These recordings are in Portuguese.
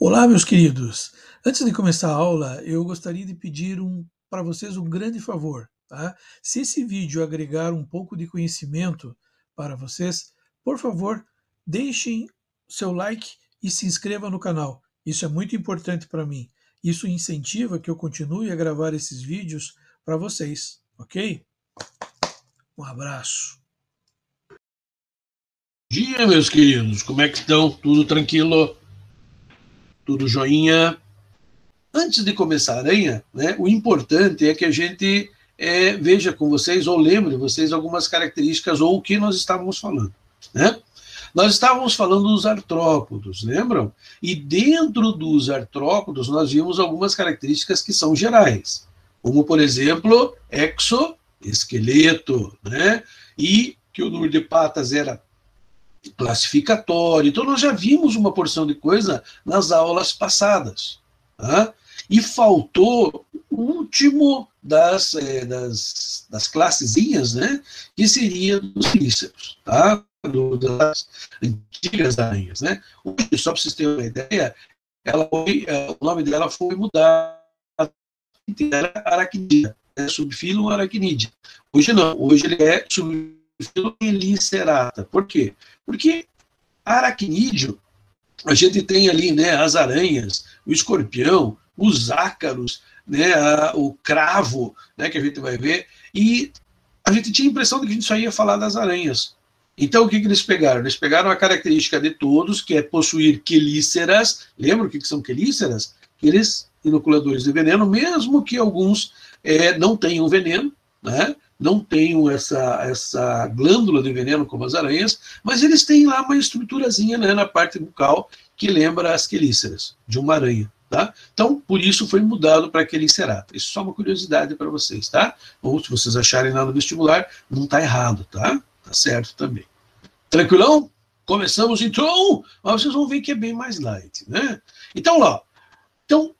Olá, meus queridos. Antes de começar a aula, eu gostaria de pedir para vocês um grande favor, tá? Se esse vídeo agregar um pouco de conhecimento para vocês, por favor, deixem seu like e se inscreva no canal. Isso é muito importante para mim. Isso incentiva que eu continue a gravar esses vídeos para vocês, ok? Um abraço. Bom dia, meus queridos. Como é que estão? Tudo tranquilo? Tudo joinha? Antes de começar a aranha, né, o importante é que a gente veja com vocês, ou lembre vocês algumas características, ou o que nós estávamos falando, né? Nós estávamos falando dos artrópodos, lembram? E dentro dos artrópodos nós vimos algumas características que são gerais, como, por exemplo, exoesqueleto, né? E que o número de patas era classificatório. Então, nós já vimos uma porção de coisa nas aulas passadas. Tá? E faltou o último das classezinhas, né? Que seria dos quelíceros, tá? Das antigas aranhas, né? Hoje, só para vocês terem uma ideia, o nome dela foi mudado, era aracnídea, subfilo aracnídea. Hoje não, hoje ele é subfilo Chelicerata. Por quê? Porque aracnídeo, a gente tem ali, né, as aranhas, o escorpião, os ácaros, né, o cravo, né, que a gente vai ver, e a gente tinha a impressão de que a gente só ia falar das aranhas. Então, o que eles pegaram? Eles pegaram a característica de todos, que é possuir quelíceras. Lembra o que são quelíceras? Aqueles inoculadores de veneno, mesmo que alguns não tenham veneno, né? Não tenham essa glândula de veneno como as aranhas, mas eles têm lá uma estruturazinha, né, na parte bucal que lembra as quelíceras de uma aranha. Tá? Então, por isso foi mudado para Chelicerata. Isso é só uma curiosidade para vocês, tá? Ou se vocês acharem lá no vestibular, não está errado, tá? Tá certo também. Tranquilão? Começamos então, mas vocês vão ver que é bem mais light, né? Então, lá. Então,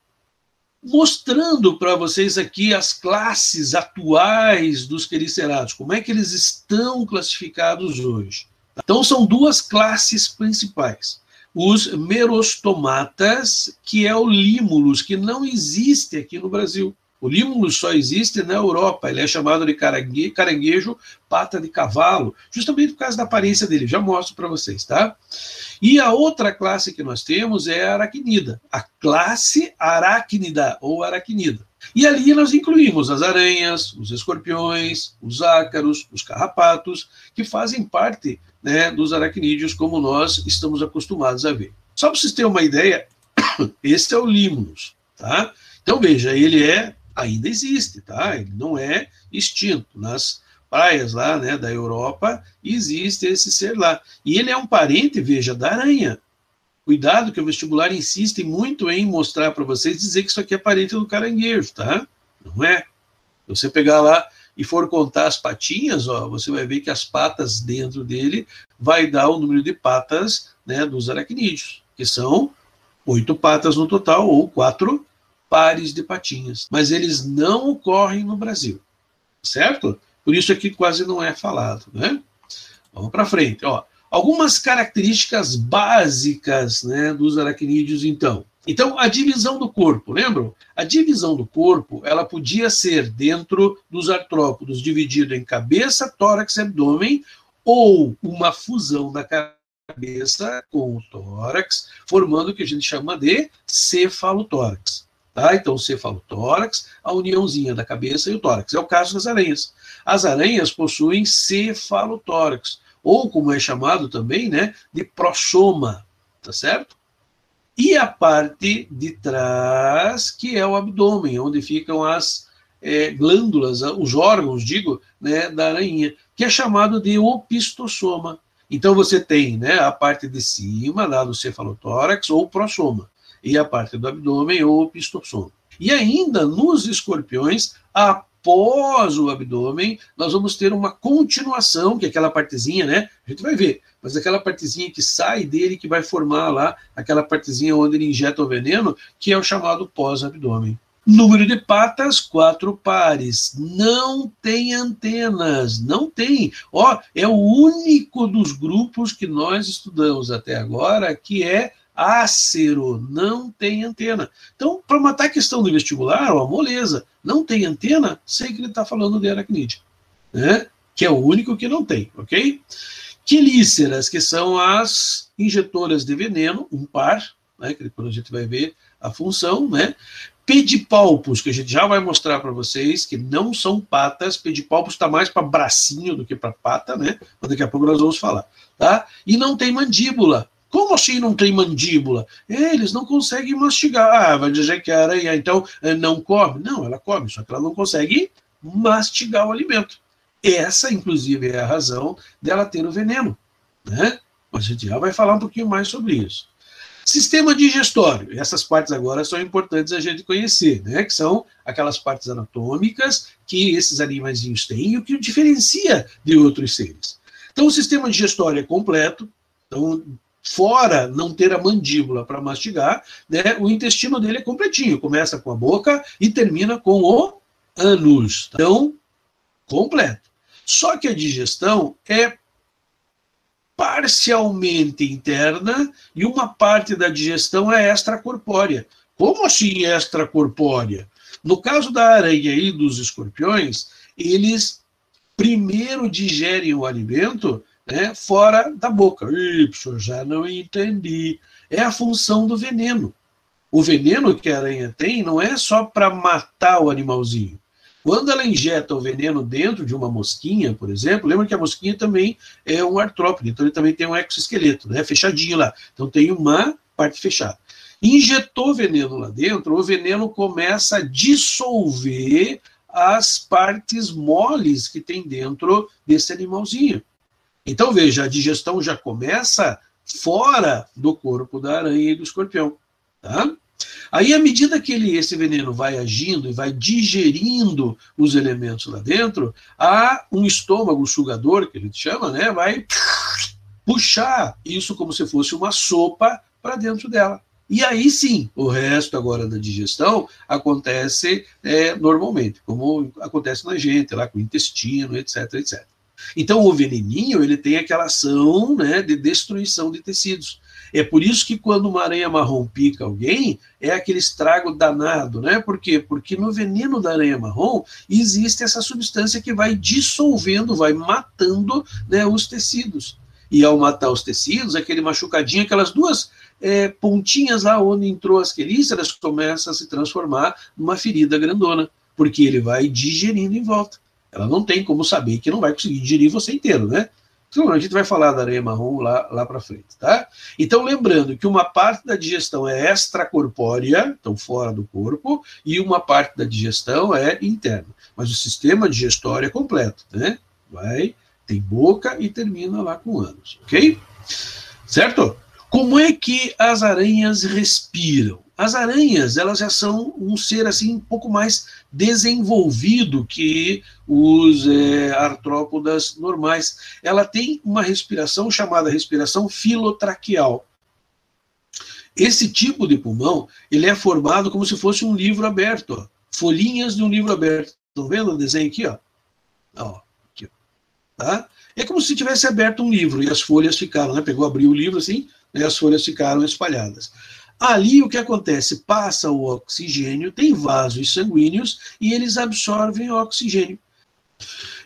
mostrando para vocês aqui as classes atuais dos quelicerados, como é que eles estão classificados hoje. Então, são duas classes principais. Os merostomatas, que é o límulus, que não existe aqui no Brasil. O límulus só existe na Europa, ele é chamado de caranguejo pata de cavalo, justamente por causa da aparência dele, já mostro para vocês, tá? E a outra classe que nós temos é a aracnida, a classe aracnida ou aracnida. E ali nós incluímos as aranhas, os escorpiões, os ácaros, os carrapatos, que fazem parte, né, dos aracnídeos como nós estamos acostumados a ver. Só para vocês terem uma ideia, esse é o límulus, tá? Então veja, ele ainda existe, tá? Ele não é extinto. Nas praias lá, né, da Europa, existe esse ser lá. E ele é um parente, veja, da aranha. Cuidado que o vestibular insiste muito em mostrar para vocês, dizer que isso aqui é parente do caranguejo, tá? Não é. Se você pegar lá e for contar as patinhas, ó, você vai ver que as patas dentro dele vai dar o número de patas, né, dos aracnídeos, que são 8 patas no total, ou 4 pares de patinhas. Mas eles não ocorrem no Brasil, certo? Por isso aqui quase não é falado, né? Vamos para frente, ó. Algumas características básicas, né, dos aracnídeos, então. Então, a divisão do corpo, lembram? A divisão do corpo, ela podia ser dentro dos artrópodos, dividido em cabeça, tórax e abdômen, ou uma fusão da cabeça com o tórax, formando o que a gente chama de cefalotórax. Tá? Então, o cefalotórax, a uniãozinha da cabeça e o tórax. É o caso das aranhas. As aranhas possuem cefalotórax, ou como é chamado também, né, de prossoma, tá certo? E a parte de trás, que é o abdômen, onde ficam as glândulas, os órgãos, digo, né, da aranha, que é chamado de opistossoma. Então você tem, né, a parte de cima, lá do cefalotórax, ou prossoma, e a parte do abdômen, ou opistossoma. E ainda nos escorpiões, após o abdômen, nós vamos ter uma continuação, que é aquela partezinha, né? A gente vai ver, mas aquela partezinha que sai dele, que vai formar lá, aquela partezinha onde ele injeta o veneno, que é o chamado pós-abdômen. Número de patas, 4 pares. Não tem antenas, não tem. Ó, é o único dos grupos que nós estudamos até agora que é ácero, não tem antena. Então, para matar a questão do vestibular, ó, moleza, não tem antena, sei que ele está falando de aracnídeo, né? Que é o único que não tem, ok? Quelíceras, que são as injetoras de veneno, um par, né, que depois a gente vai ver a função, né? Pedipalpos, que a gente já vai mostrar para vocês, que não são patas, pedipalpos está mais para bracinho do que para pata, né? Mas daqui a pouco nós vamos falar, tá? E não tem mandíbula. Como assim não tem mandíbula? Eles não conseguem mastigar. Ah, vai dizer que a aranha, então, não come? Não, ela come, só que ela não consegue mastigar o alimento. Essa, inclusive, é a razão dela ter o veneno, né? Mas a gente já vai falar um pouquinho mais sobre isso. Sistema digestório. Essas partes agora são importantes a gente conhecer, né? Que são aquelas partes anatômicas que esses animaizinhos têm e o que o diferencia de outros seres. Então, o sistema digestório é completo. Então, fora não ter a mandíbula para mastigar, né? O intestino dele é completinho. Começa com a boca e termina com o ânus. Então, completo. Só que a digestão é parcialmente interna e uma parte da digestão é extracorpórea. Como assim extracorpórea? No caso da aranha e dos escorpiões, eles primeiro digerem o alimento, né, fora da boca. Eu já não entendi. É a função do veneno. O veneno que a aranha tem não é só para matar o animalzinho. Quando ela injeta o veneno dentro de uma mosquinha, por exemplo, lembra que a mosquinha também é um artrópode, então ele também tem um exoesqueleto, né, fechadinho lá. Então tem uma parte fechada. Injetou veneno lá dentro, o veneno começa a dissolver as partes moles que tem dentro desse animalzinho. Então veja, a digestão já começa fora do corpo da aranha e do escorpião, tá? Aí, à medida que esse veneno vai agindo e vai digerindo os elementos lá dentro, há um estômago sugador, que a gente chama, né? Vai puxar isso como se fosse uma sopa para dentro dela. E aí sim, o resto agora da digestão acontece normalmente, como acontece na gente, lá com o intestino, etc, etc. Então, o veneninho, ele tem aquela ação, né, de destruição de tecidos. É por isso que quando uma aranha marrom pica alguém, é aquele estrago danado, né? Por quê? Porque no veneno da aranha marrom existe essa substância que vai dissolvendo, vai matando, né, os tecidos. E ao matar os tecidos, aquele machucadinho, aquelas duas pontinhas lá onde entrou as quelíceras, começam a se transformar numa ferida grandona, porque ele vai digerindo em volta. Ela não tem como saber que não vai conseguir digerir você inteiro, né? Então, a gente vai falar da aranha marrom lá para frente, tá? Então, lembrando que uma parte da digestão é extracorpórea, então fora do corpo, e uma parte da digestão é interna. Mas o sistema digestório é completo, né? Tem boca e termina lá com ânus, ok? Certo? Como é que as aranhas respiram? As aranhas, elas já são um ser assim um pouco mais desenvolvido que os artrópodas normais. Ela tem uma respiração chamada respiração filotraqueal. Esse tipo de pulmão, ele é formado como se fosse um livro aberto, ó. Folhinhas de um livro aberto. Estão vendo o desenho aqui, ó? Aqui, ó. Tá? É como se tivesse aberto um livro e as folhas ficaram, né? Pegou, abriu o livro assim, e as folhas ficaram espalhadas. Ali o que acontece? Passa o oxigênio, tem vasos sanguíneos e eles absorvem o oxigênio.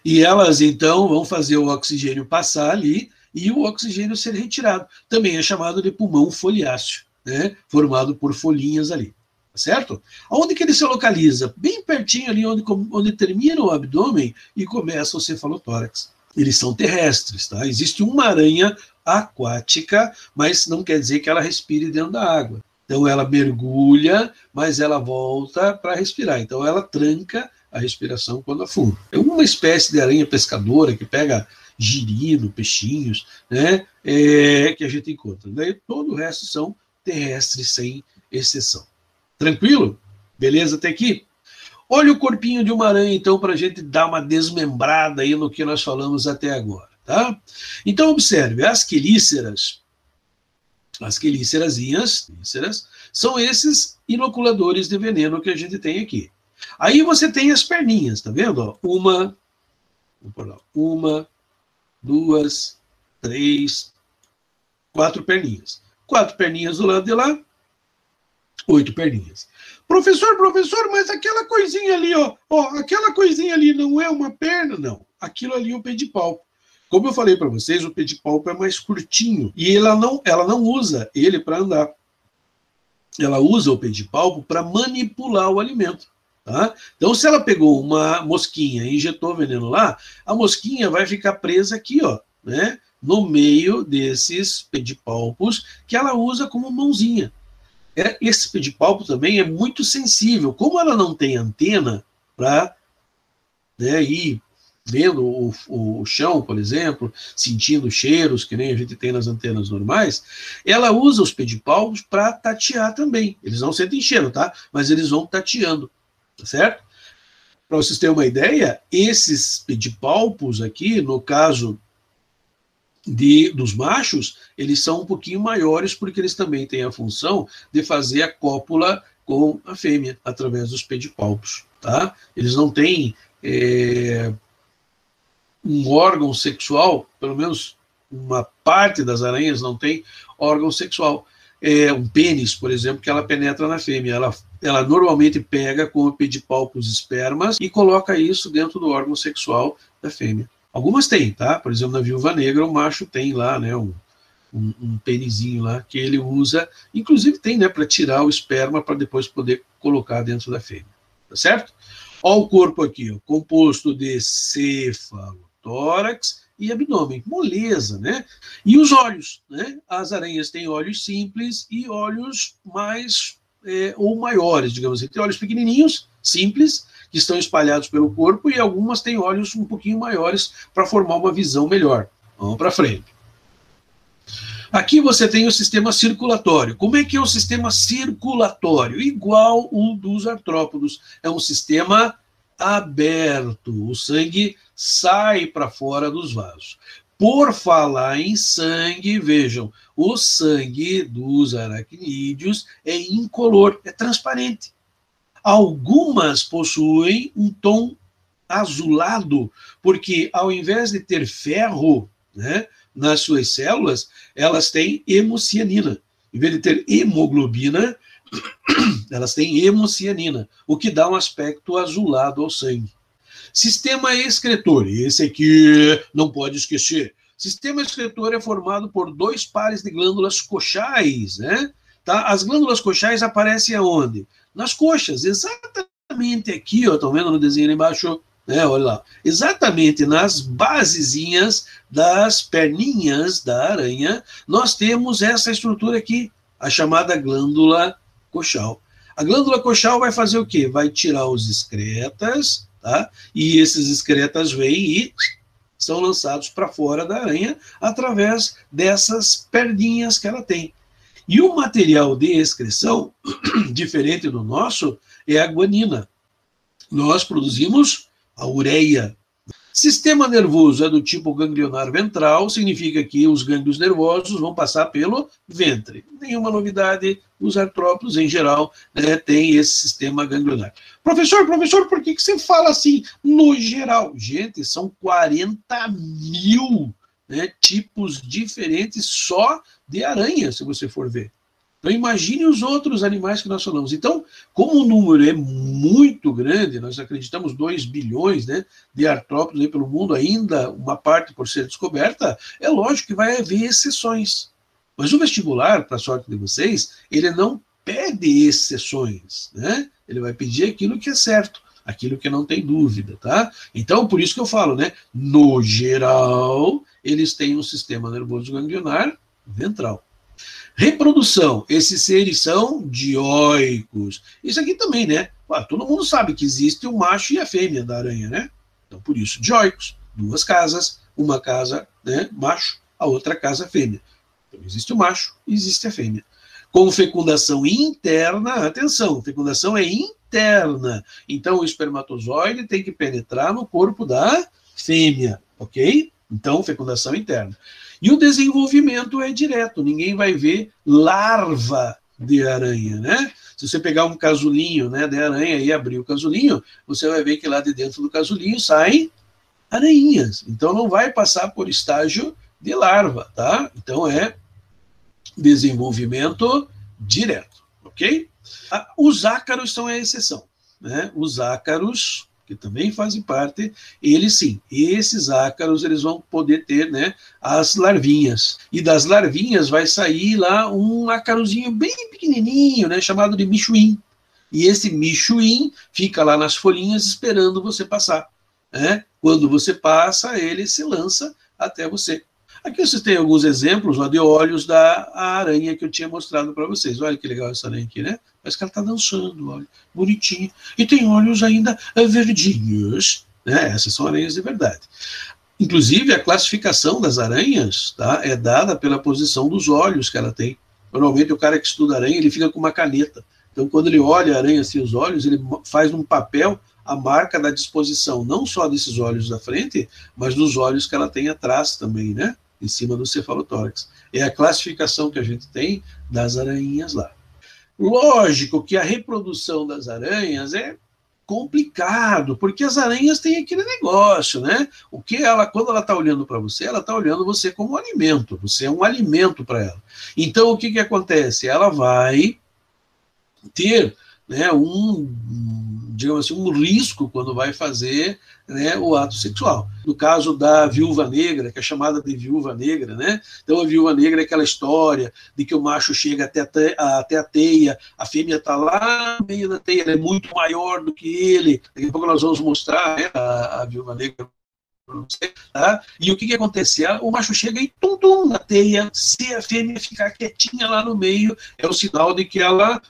E elas então vão fazer o oxigênio passar ali e o oxigênio ser retirado. Também é chamado de pulmão foliáceo, né? Formado por folhinhas ali. Certo? Onde que ele se localiza? Bem pertinho ali onde termina o abdômen e começa o cefalotórax. Eles são terrestres, tá? Existe uma aranha aquática, mas não quer dizer que ela respire dentro da água. Então ela mergulha, mas ela volta para respirar. Então ela tranca a respiração quando afunda. É uma espécie de aranha pescadora que pega girino, peixinhos, né? Que a gente encontra. Daí todo o resto são terrestres, sem exceção. Tranquilo? Beleza até aqui? Olha o corpinho de uma aranha, então, para a gente dar uma desmembrada aí no que nós falamos até agora, tá? Então, observe, as quelíceras, são esses inoculadores de veneno que a gente tem aqui. Aí você tem as perninhas, tá vendo? Uma, duas, três, 4 perninhas. 4 perninhas do lado de lá, 8 perninhas. Professor, mas aquela coisinha ali, aquela coisinha ali não é uma perna? Não, aquilo ali é o pedipalpo. Como eu falei para vocês, o pedipalpo é mais curtinho e ela não usa ele para andar. Ela usa o pedipalpo para manipular o alimento. Tá? Então, se ela pegou uma mosquinha e injetou veneno lá, a mosquinha vai ficar presa aqui, né, no meio desses pedipalpos que ela usa como mãozinha. Esse pedipalpo também é muito sensível. Como ela não tem antena para, né, ir vendo o chão, por exemplo, sentindo cheiros, que nem a gente tem nas antenas normais, ela usa os pedipalpos para tatear também. Eles não sentem cheiro, tá? Mas eles vão tateando, tá certo? Para vocês terem uma ideia, esses pedipalpos aqui, no caso dos machos, eles são um pouquinho maiores porque eles também têm a função de fazer a cópula com a fêmea, através dos pedipalpos, tá? Eles não têm um órgão sexual, pelo menos uma parte das aranhas não tem órgão sexual. Um pênis, por exemplo, que ela penetra na fêmea. Ela normalmente pega com o pedipalpos espermas e coloca isso dentro do órgão sexual da fêmea. Algumas têm, tá? Por exemplo, na viúva negra, o macho tem lá, né, um penizinho lá que ele usa, inclusive tem, né, para tirar o esperma para depois poder colocar dentro da fêmea. Tá certo? Olha o corpo aqui, composto de céfalo, tórax e abdômen, moleza, né? E os olhos, né? As aranhas têm olhos simples e olhos mais ou maiores, digamos assim. Tem olhos pequenininhos, simples, que estão espalhados pelo corpo, e algumas têm olhos um pouquinho maiores para formar uma visão melhor. Vamos para frente. Aqui você tem o sistema circulatório. Como é que é o sistema circulatório? Igual o dos artrópodos. É um sistema aberto. O sangue sai para fora dos vasos. Por falar em sangue, vejam, o sangue dos aracnídeos é incolor, é transparente. Algumas possuem um tom azulado, porque ao invés de ter ferro, né, nas suas células, elas têm hemocianina. Em vez de ter hemoglobina, elas têm hemocianina, o que dá um aspecto azulado ao sangue. Sistema excretor, esse aqui não pode esquecer. Sistema excretor é formado por 2 pares de glândulas coxais, né? Tá? As glândulas coxais aparecem aonde? Nas coxas, exatamente aqui, estão vendo no desenho ali embaixo? Olha lá, exatamente nas basezinhas das perninhas da aranha, nós temos essa estrutura aqui, a chamada glândula coxal. A glândula coxal vai fazer o quê? Vai tirar os excretas, tá? E esses excretas vêm e são lançados para fora da aranha através dessas perninhas que ela tem. E o material de excreção, diferente do nosso, é a guanina. Nós produzimos a ureia. Sistema nervoso é do tipo ganglionar ventral, significa que os gânglios nervosos vão passar pelo ventre. Nenhuma novidade, os artrópodos, em geral, né, têm esse sistema ganglionar. Professor, por que você fala assim, no geral? Gente, são 40 mil, né, tipos diferentes só de aranha, se você for ver. Então, imagine os outros animais que nós falamos. Então, como o número é muito grande, nós acreditamos 2 bilhões, né, de artrópodes aí pelo mundo, ainda uma parte por ser descoberta, é lógico que vai haver exceções. Mas o vestibular, para a sorte de vocês, ele não pede exceções, né? Ele vai pedir aquilo que é certo, aquilo que não tem dúvida, tá? Então, por isso que eu falo, né? No geral, eles têm um sistema nervoso ganglionar ventral. Reprodução, esses seres são dioicos. Isso aqui também, né? Todo mundo sabe que existe o macho e a fêmea da aranha, né? Então, por isso, dioicos, 2 casas, uma casa, né, macho, a outra casa fêmea. Então, existe o macho e existe a fêmea. Com fecundação interna, atenção, fecundação é interna. Então, o espermatozoide tem que penetrar no corpo da fêmea, ok? Então, fecundação interna. E o desenvolvimento é direto, ninguém vai ver larva de aranha, né? Se você pegar um casulinho, né, de aranha e abrir o casulinho, você vai ver que lá de dentro do casulinho saem aranhas. Então não vai passar por estágio de larva, tá? Então é desenvolvimento direto, ok? Os ácaros são a exceção, né? Os ácaros, que também fazem parte, eles sim, esses ácaros, eles vão poder ter, né, as larvinhas, e das larvinhas vai sair lá um ácarozinho bem pequenininho, né, chamado de michuim, e esse michuim fica lá nas folhinhas esperando você passar, né? Quando você passa, ele se lança até você. Aqui vocês têm alguns exemplos de olhos da aranha que eu tinha mostrado para vocês. Olha que legal essa aranha aqui, né? Parece que ela está dançando, olha, bonitinha. E tem olhos ainda verdinhos, né? Essas são aranhas de verdade. Inclusive, a classificação das aranhas, tá, é dada pela posição dos olhos que ela tem. Normalmente, o cara que estuda aranha, ele fica com uma caneta. Então, quando ele olha a aranha assim, os olhos, ele faz num papel a marca da disposição, não só desses olhos da frente, mas dos olhos que ela tem atrás também, né? Em cima do cefalotórax. É a classificação que a gente tem das aranhas lá. Lógico que a reprodução das aranhas é complicado, porque as aranhas têm aquele negócio, né? O que ela, quando ela está olhando para você, ela está olhando você como alimento, você é um alimento para ela. Então, o que, que acontece? Ela vai ter, né, digamos assim, um risco quando vai fazer, né, o ato sexual. No caso da viúva negra, que é chamada de viúva negra, né? Então a viúva negra é aquela história de que o macho chega até a teia, a fêmea está lá no meio da teia, ela é muito maior do que ele. Daqui a pouco nós vamos mostrar, né, a viúva negra. Tá? E o que acontece? O macho chega e tum-tum na teia. Se a fêmea ficar quietinha lá no meio, é o sinal de que ela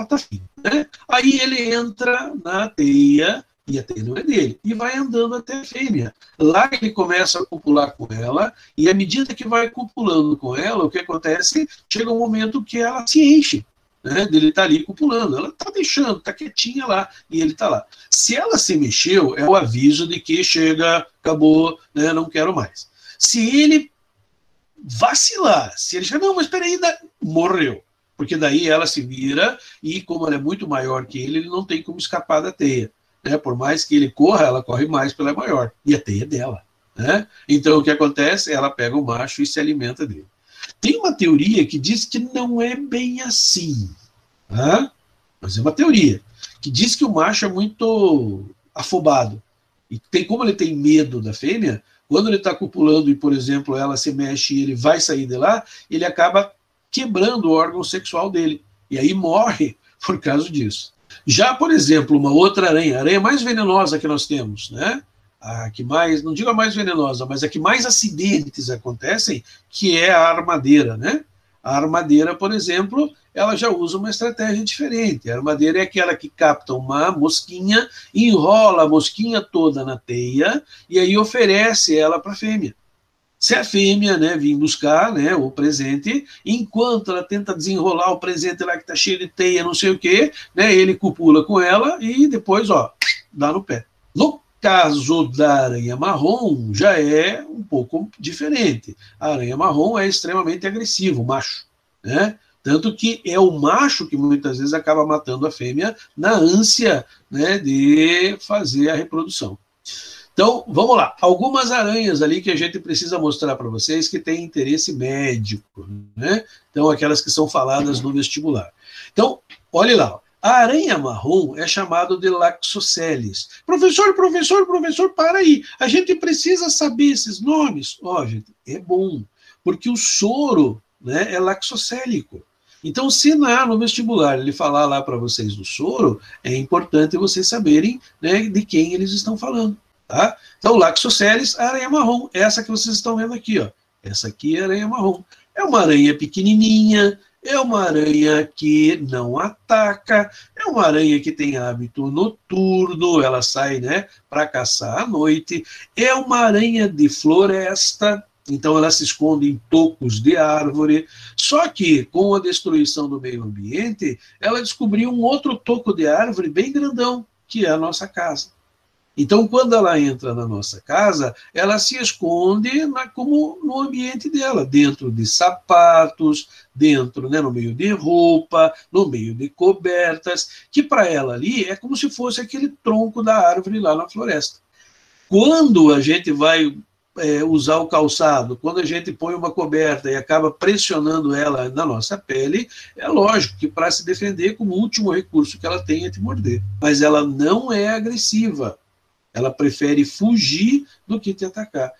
tá fina, né? Aí ele entra na teia, e a teia não é dele, e vai andando até a fêmea. Lá ele começa a copular com ela, e à medida que vai copulando com ela, o que acontece? Chega um momento que ela se enche, né, dele estar ali copulando. Ela está deixando, está quietinha lá, e ele está lá. Se ela se mexeu, é o aviso de que chega, acabou, né, não quero mais. Se ele vacilar, se ele já não, mas espera aí, morreu. Porque daí ela se vira e, como ela é muito maior que ele não tem como escapar da teia. Né? Por mais que ele corra, ela corre mais porque ela é maior. E a teia é dela. Né? Então, o que acontece? Ela pega o macho e se alimenta dele. Tem uma teoria que diz que não é bem assim. Tá? Mas é uma teoria. Que diz que o macho é muito afobado. E tem, como ele tem medo da fêmea, quando ele está copulando e, por exemplo, ela se mexe e ele vai sair de lá, ele acaba quebrando o órgão sexual dele. E aí morre por causa disso. Já, por exemplo, uma outra aranha, a aranha mais venenosa que nós temos, né? A que mais, não digo a mais venenosa, mas a que mais acidentes acontecem, que é a armadeira, né? A armadeira, por exemplo, ela já usa uma estratégia diferente. A armadeira é aquela que capta uma mosquinha, enrola a mosquinha toda na teia e aí oferece ela para a fêmea. Se a fêmea, né, vir buscar, né, o presente, enquanto ela tenta desenrolar o presente lá que está cheio de teia, não sei o quê, né, ele copula com ela e depois, ó, dá no pé. No caso da aranha marrom, já é um pouco diferente. A aranha marrom é extremamente agressiva, o macho, né? Tanto que é o macho que muitas vezes acaba matando a fêmea na ânsia, né, de fazer a reprodução. Então, vamos lá. Algumas aranhas ali que a gente precisa mostrar para vocês que têm interesse médico, né? Então, aquelas que são faladas no vestibular. Então, olhe lá. A aranha marrom é chamada de Laxoceles. Professor, para aí. A gente precisa saber esses nomes. Ó, gente, é bom, porque o soro, né, é laxocélico. Então, se no vestibular ele falar lá para vocês do soro, é importante vocês saberem, né, de quem eles estão falando. Tá? Então, Laxoceles, a aranha marrom, essa que vocês estão vendo aqui, ó. Essa aqui é a aranha marrom. É uma aranha pequenininha, é uma aranha que não ataca, é uma aranha que tem hábito noturno, ela sai, né, para caçar à noite, é uma aranha de floresta, então ela se esconde em tocos de árvore, só que com a destruição do meio ambiente, ela descobriu um outro toco de árvore bem grandão, que é a nossa casa. Então, quando ela entra na nossa casa, ela se esconde como no ambiente dela, dentro de sapatos, dentro, né, no meio de roupa, no meio de cobertas, que para ela ali é como se fosse aquele tronco da árvore lá na floresta. Quando a gente vai usar o calçado, quando a gente põe uma coberta e acaba pressionando ela na nossa pele, é lógico que para se defender, como último recurso que ela tem é te morder. Mas ela não é agressiva. Ela prefere fugir do que te atacar.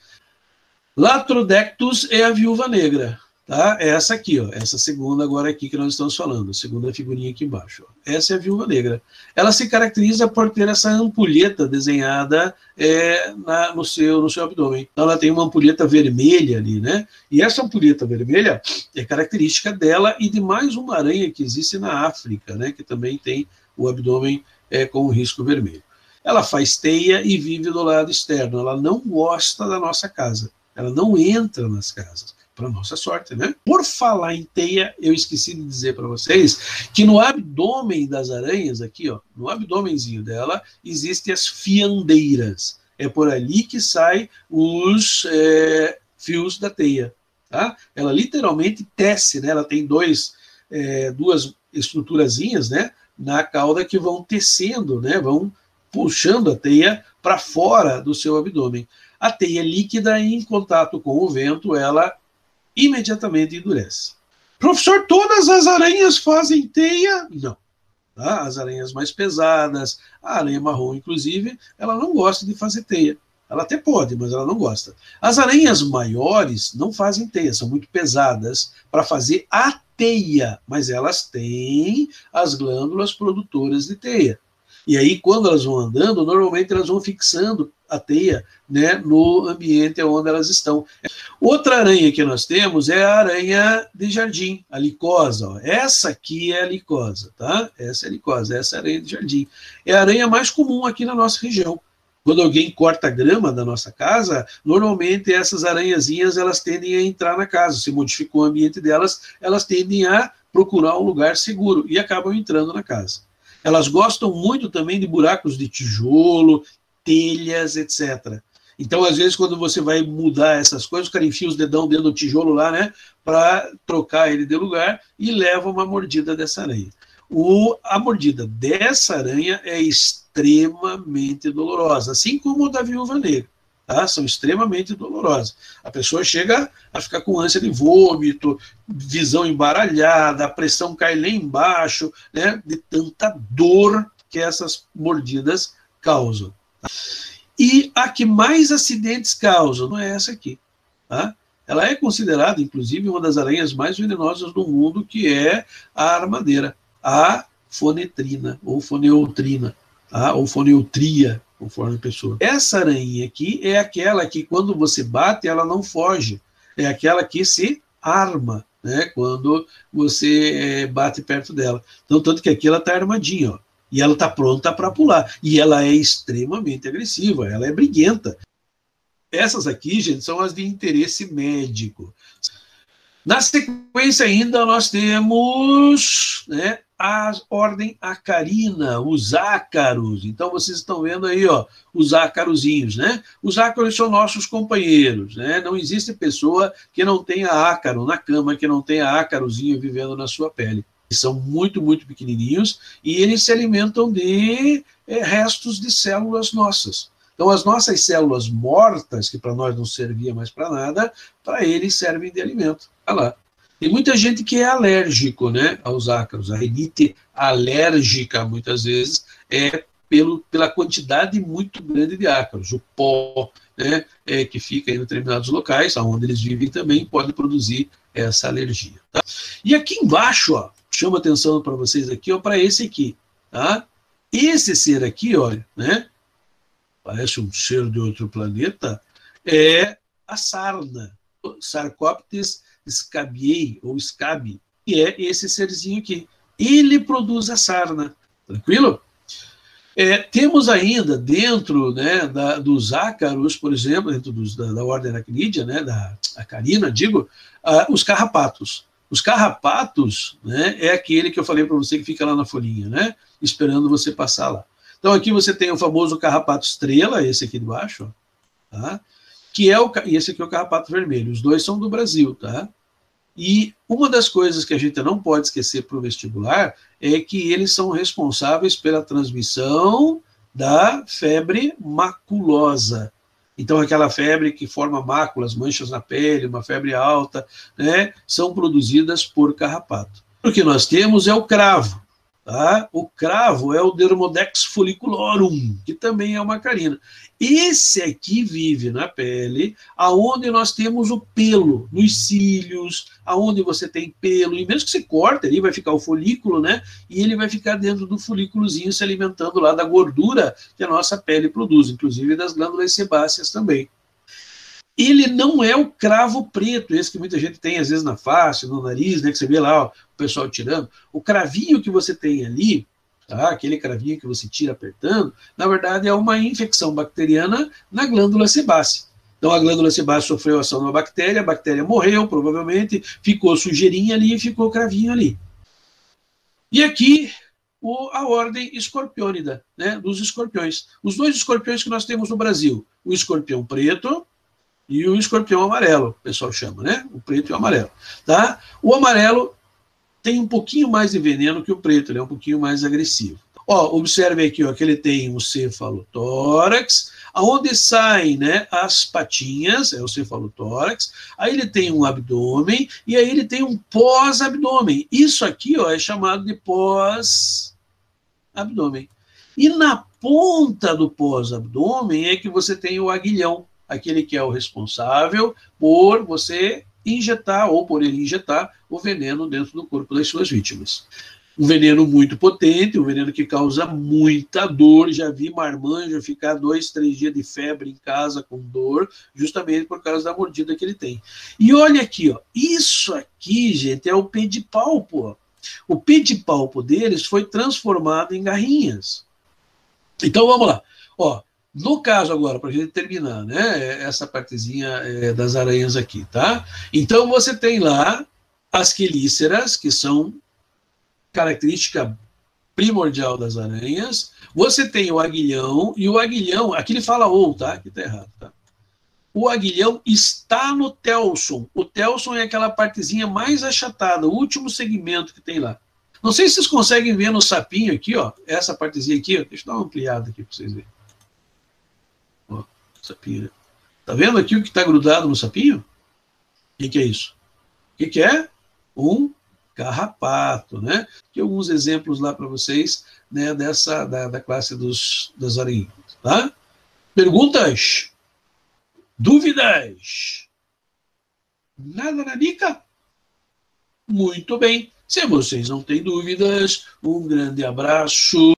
Latrodectus é a viúva negra. Tá? É essa aqui, ó, essa segunda agora aqui que nós estamos falando, a segunda figurinha aqui embaixo. Ó. Essa é a viúva negra. Ela se caracteriza por ter essa ampulheta desenhada no seu abdômen. Então ela tem uma ampulheta vermelha ali, né? E essa ampulheta vermelha é característica dela e de mais uma aranha que existe na África, né? Que também tem o abdômen com o risco vermelho. Ela faz teia e vive do lado externo. Ela não gosta da nossa casa. Ela não entra nas casas. Para nossa sorte, né? Por falar em teia, eu esqueci de dizer para vocês que no abdômen das aranhas, aqui, ó, no abdômenzinho dela, existem as fiandeiras. É por ali que saem os fios da teia. Tá? Ela literalmente tece, né? Ela tem duas estruturazinhas, né, na cauda que vão tecendo, né, vão puxando a teia para fora do seu abdômen. A teia líquida, em contato com o vento, ela imediatamente endurece. Professor, todas as aranhas fazem teia? Não. Tá? As aranhas mais pesadas, a aranha marrom, inclusive, ela não gosta de fazer teia. Ela até pode, mas ela não gosta. As aranhas maiores não fazem teia, são muito pesadas para fazer a teia, mas elas têm as glândulas produtoras de teia. E aí, quando elas vão andando, normalmente elas vão fixando a teia, né, no ambiente onde elas estão. Outra aranha que nós temos é a aranha de jardim, a licosa. Ó. Essa aqui é a licosa, tá? Essa é a licosa, essa é a aranha de jardim. É a aranha mais comum aqui na nossa região. Quando alguém corta a grama da nossa casa, normalmente essas aranhazinhas elas tendem a entrar na casa. Se modificou o ambiente delas, elas tendem a procurar um lugar seguro e acabam entrando na casa. Elas gostam muito também de buracos de tijolo, telhas, etc. Então, às vezes, quando você vai mudar essas coisas, o cara enfia os dedão dentro do tijolo lá, né, para trocar ele de lugar e leva uma mordida dessa aranha. A mordida dessa aranha é extremamente dolorosa, assim como a da viúva negra. Tá? São extremamente dolorosas. A pessoa chega a ficar com ânsia de vômito, visão embaralhada, a pressão cai lá embaixo, né, de tanta dor que essas mordidas causam. E a que mais acidentes causam não é essa aqui. Tá? Ela é considerada, inclusive, uma das aranhas mais venenosas do mundo, que é a armadeira, a fonetrina, ou foneotrina, tá? Ou foneutria, conforme a pessoa. Essa aranha aqui é aquela que, quando você bate, ela não foge. É aquela que se arma, né, quando você bate perto dela. Então, tanto que aqui ela está armadinha, ó, e ela está pronta para pular. E ela é extremamente agressiva, ela é briguenta. Essas aqui, gente, são as de interesse médico. Na sequência ainda nós temos, né, a ordem acarina, os ácaros. Então vocês estão vendo aí, ó, os ácarozinhos, né? Os ácaros são nossos companheiros, né? Não existe pessoa que não tenha ácaro na cama, que não tenha ácarozinho vivendo na sua pele. Eles são muito, muito pequenininhos e eles se alimentam de restos de células nossas. Então, as nossas células mortas, que para nós não servia mais para nada, para eles servem de alimento. Olha lá. Tem muita gente que é alérgico, né, aos ácaros. A rinite alérgica, muitas vezes, é pela quantidade muito grande de ácaros. O pó, né, que fica em determinados locais, onde eles vivem também, pode produzir essa alergia. Tá? E aqui embaixo, ó, chama atenção para vocês aqui, para esse aqui. Tá? Esse ser aqui, olha, né, parece um ser de outro planeta, é a sarna, Sarcoptes scabiei, ou scabi, que é esse serzinho aqui. Ele produz a sarna, tranquilo? Temos ainda dentro, né, dos ácaros, por exemplo, dentro da ordem aracnídea, né, da acarina, digo, os carrapatos. Os carrapatos, né, é aquele que eu falei para você que fica lá na folhinha, né, esperando você passar lá. Então aqui você tem o famoso carrapato estrela, esse aqui de baixo, ó, tá? E esse aqui é o carrapato vermelho. Os dois são do Brasil, tá? E uma das coisas que a gente não pode esquecer para o vestibular é que eles são responsáveis pela transmissão da febre maculosa. Então, aquela febre que forma máculas, manchas na pele, uma febre alta, né, são produzidas por carrapato. O que nós temos é o cravo. Tá? O cravo é o Dermodex folliculorum, que também é uma carina. Esse aqui vive na pele, aonde nós temos o pelo, nos cílios, aonde você tem pelo, e mesmo que você corte ali, vai ficar o folículo, né? E ele vai ficar dentro do folículozinho se alimentando lá da gordura que a nossa pele produz, inclusive das glândulas sebáceas também. Ele não é o cravo preto, esse que muita gente tem às vezes na face, no nariz, né, que você vê lá ó, o pessoal tirando. O cravinho que você tem ali, tá, aquele cravinho que você tira apertando, na verdade é uma infecção bacteriana na glândula sebácea. Então a glândula sebácea sofreu ação de uma bactéria, a bactéria morreu provavelmente, ficou sujeirinha ali e ficou cravinho ali. E aqui a ordem escorpiônida, né, dos escorpiões. Os dois escorpiões que nós temos no Brasil, o escorpião preto e o escorpião amarelo, o pessoal chama, né? O preto e o amarelo, tá? O amarelo tem um pouquinho mais de veneno que o preto, ele é um pouquinho mais agressivo. Ó, observe aqui, ó, que ele tem um cefalotórax, aonde saem, né, as patinhas, é o cefalotórax, aí ele tem um abdômen, e aí ele tem um pós-abdômen. Isso aqui, ó, é chamado de pós-abdômen. E na ponta do pós-abdômen é que você tem o aguilhão, aquele que é o responsável por você injetar, ou por ele injetar, o veneno dentro do corpo das suas vítimas. Um veneno muito potente, um veneno que causa muita dor. Já vi marmanjo ficar 2, 3 dias de febre em casa com dor, justamente por causa da mordida que ele tem. E olha aqui, ó, isso aqui, gente, é o pedipalpo. O pedipalpo deles foi transformado em garrinhas. Então vamos lá. Ó, no caso agora, para a gente terminar, né, essa partezinha das aranhas aqui, tá? Então você tem lá as quelíceras, que são característica primordial das aranhas. Você tem o aguilhão, e o aguilhão, aqui ele fala ou, tá? Aqui tá errado, tá? O aguilhão está no telson. O telson é aquela partezinha mais achatada, o último segmento que tem lá. Não sei se vocês conseguem ver no sapinho aqui, ó, essa partezinha aqui, ó, deixa eu dar uma ampliada aqui para vocês verem. Ó, sapinho. Tá vendo aqui o que está grudado no sapinho? O que é isso? O que é? Um carrapato, né? Aqui alguns exemplos lá para vocês, né, da classe das aranhas, tá? Perguntas? Dúvidas? Nada, Nanica? Muito bem. Se vocês não têm dúvidas, um grande abraço.